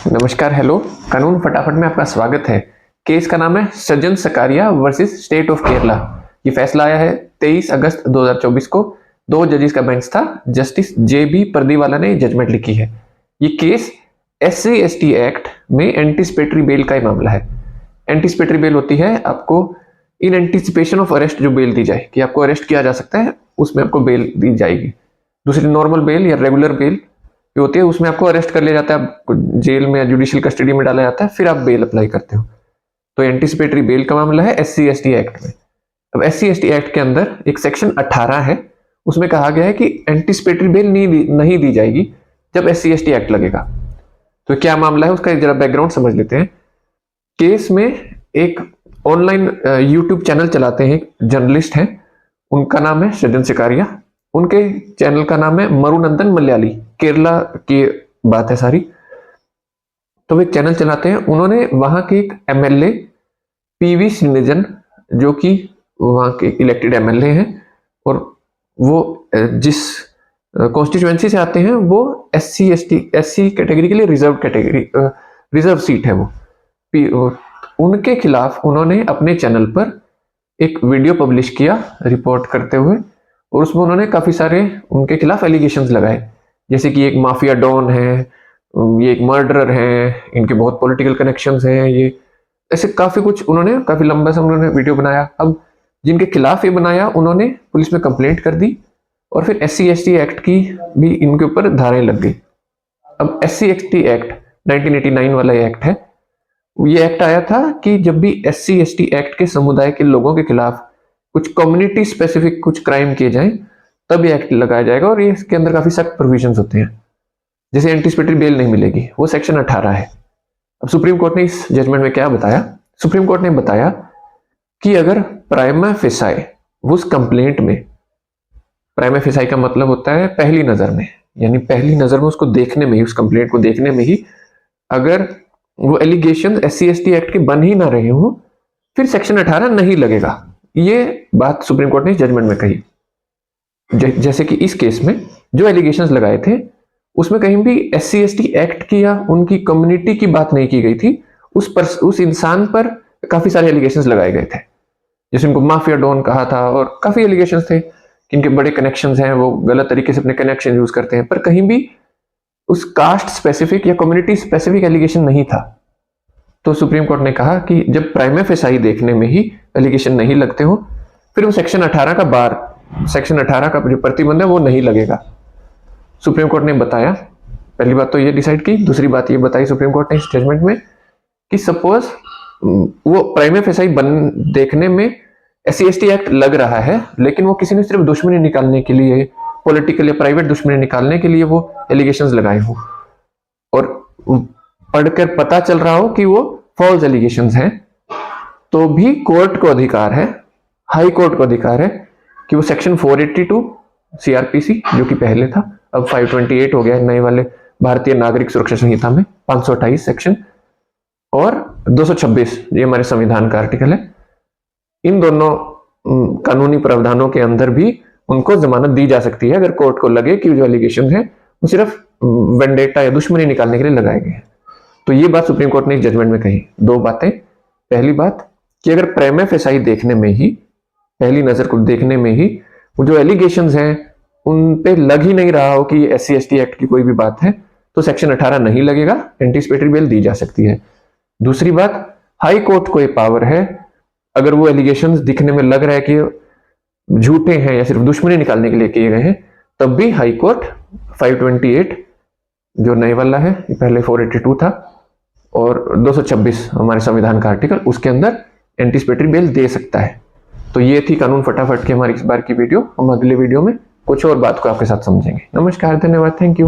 नमस्कार, हेलो। कानून फटाफट में आपका स्वागत है। केस का नाम है सज्जन Sakariya versus state of Kerala. ये फैसला आया है 23 अगस्त 2024 को। 2 जजेस का बेंच था। जस्टिस JB पर्दीवाला ने जजमेंट लिखी है। ये केस SC/ST एक्ट में एंटीसिपेटरी बेल का ही मामला है। एंटीसिपेटरी बेल होती है आपको इन एंटीसिपेशन ऑफ अरेस्ट जो बेल दी जाए कि आपको अरेस्ट किया जा सकता है, उसमें आपको बेल दी जाएगी। दूसरी नॉर्मल बेल या रेगुलर बेल होती है, उसमें आपको अरेस्ट कर लिया जाता है, आपको जेल में या जुडिशियल कस्टडी में डाला जाता है, फिर आप बेल अप्लाई करते हो। तो एंटीसिपेटरी बेल का मामला है SC/ST एक्ट में। अब SC/ST एक्ट के अंदर एक सेक्शन 18 है, उसमें कहा गया है कि एंटीसिपेटरी बेल नहीं दी जाएगी जब SC/ST एक्ट लगेगा। तो क्या मामला है उसका जरा बैकग्राउंड समझ लेते हैं। केस में एक ऑनलाइन यूट्यूब चैनल चलाते हैं, जर्नलिस्ट हैं, उनका नाम है सज्जन सकारिया। उनके चैनल का नाम है मरुनंदन मलयाली। केरला की बात है सारी। तो वे चैनल चलाते हैं। उन्होंने वहां के एक MLA PV श्रीनिधन, जो कि वहां के इलेक्टेड MLA हैं और वो जिस कॉन्स्टिट्यूएंसी से आते हैं वो SC कैटेगरी के लिए रिजर्व सीट है वो। उनके खिलाफ उन्होंने अपने चैनल पर एक वीडियो पब्लिश किया रिपोर्ट करते हुए, और उसमें उन्होंने काफी सारे उनके खिलाफ एलिगेशंस लगाए, जैसे कि एक माफिया डॉन है, ये एक मर्डरर है, इनके बहुत पॉलिटिकल कनेक्शंस हैं, ये ऐसे काफी कुछ उन्होंने काफी लंबा सा उन्होंने वीडियो बनाया। अब जिनके खिलाफ ये बनाया उन्होंने पुलिस में कंप्लेंट कर दी और फिर SC/ST एक्ट की भी इनके ऊपर धाराएं लग गई। अब SC/ST एक्ट 1989 वाला एक्ट है। ये एक्ट आया था कि जब भी SC/ST एक्ट के समुदाय के लोगों के खिलाफ कुछ कम्युनिटी स्पेसिफिक कुछ क्राइम किए जाएं तब ये एक्ट लगाया जाएगा, और ये इसके अंदर काफी सख्त प्रोविजंस होते हैं। जैसे एंटीसिपेटरी बेल नहीं मिलेगी, वो सेक्शन 18 है। अब सुप्रीम कोर्ट ने इस जजमेंट में क्या बताया? सुप्रीम कोर्ट ने बताया कि अगर प्राइमा फेसाई उस कंप्लेंट में, प्राइमा फेसाई का मतलब होता है पहली नजर में, यानी पहली नजर में उसको देखने में ही, उस कंप्लेंट को देखने में ही अगर वो एलिगेशन SC/ST एक्ट के बन ही ना रहे हो, फिर सेक्शन 18 नहीं लगेगा। ये बात सुप्रीम कोर्ट ने जजमेंट में कही। जैसे कि इस केस में जो एलिगेशंस लगाए थे उसमें कहीं भी SC/ST एक्ट की या उनकी कम्युनिटी की बात नहीं की गई थी। उस इंसान पर काफी सारे एलिगेशंस लगाए गए थे, जैसे उनको माफिया डॉन कहा था और काफी एलिगेशंस थे कि इनके बड़े कनेक्शंस हैं, वो गलत तरीके से अपने कनेक्शन यूज करते हैं, पर कहीं भी उस कास्ट स्पेसिफिक या कम्युनिटी स्पेसिफिक एलिगेशन नहीं था। तो सुप्रीम कोर्ट ने कहा कि जब प्राइमा फेसाई देखने में ही एलिगेशन नहीं लगते हो, फिर वो सेक्शन 18 का जो प्रतिबंध है वो नहीं लगेगा। सुप्रीम कोर्ट ने बताया, पहली बात तो ये डिसाइड की, दूसरी बात ये बताई सुप्रीम कोर्ट ने इस जजमेंट में कि सपोज वो प्राइमा फेसाई देखने में SC/ST एक्ट लग रहा है, लेकिन वो किसी ने सिर्फ दुश्मनी निकालने के लिए, पॉलिटिकल या प्राइवेट दुश्मनी निकालने के लिए वो एलिगेशंस लगाए हो, और पढ़कर पता चल रहा हो कि वो फॉल्स एलिगेशंस हैं, तो भी कोर्ट को अधिकार है, हाई कोर्ट को अधिकार है कि वो सेक्शन 482 CRPC, जो कि पहले था, अब 528 हो गया नए वाले भारतीय नागरिक सुरक्षा संहिता में, 528 सेक्शन और 226, ये हमारे संविधान का आर्टिकल है, इन दोनों कानूनी प्रावधानों के अंदर भी उनको जमानत दी जा सकती है अगर कोर्ट को लगे कि जो एलिगेशन है वो सिर्फ वेंडेटा या दुश्मनी निकालने के लिए लगाए गए हैं। तो ये बात सुप्रीम कोर्ट ने इस जजमेंट में कही। 2 बातें। पहली बात कि अगर प्राइमा फेसाई देखने में ही, पहली नजर को देखने में ही वो जो एलिगेशंस हैं उन पे लग ही नहीं रहा हो कि SC/ST एक्ट की कोई भी बात है, तो सेक्शन 18 नहीं लगेगा, एंटीसिपेटरी बेल दी जा सकती है। दूसरी बात, हाई कोर्ट को ये पावर है, अगर वो एलिगेशंस दिखने में लग रहा है कि झूठे हैं या सिर्फ दुश्मनी निकालने के लिए किए गए हैं, तब भी हाई कोर्ट 528 जो नए वाला है, पहले 482 था, और 226 हमारे संविधान का आर्टिकल, उसके अंदर एंटीसिपेटरी बेल दे सकता है। तो ये थी कानून फटाफट की हमारी इस बार की वीडियो। हम अगले वीडियो में कुछ और बात को आपके साथ समझेंगे। नमस्कार, धन्यवाद, थैंक यू।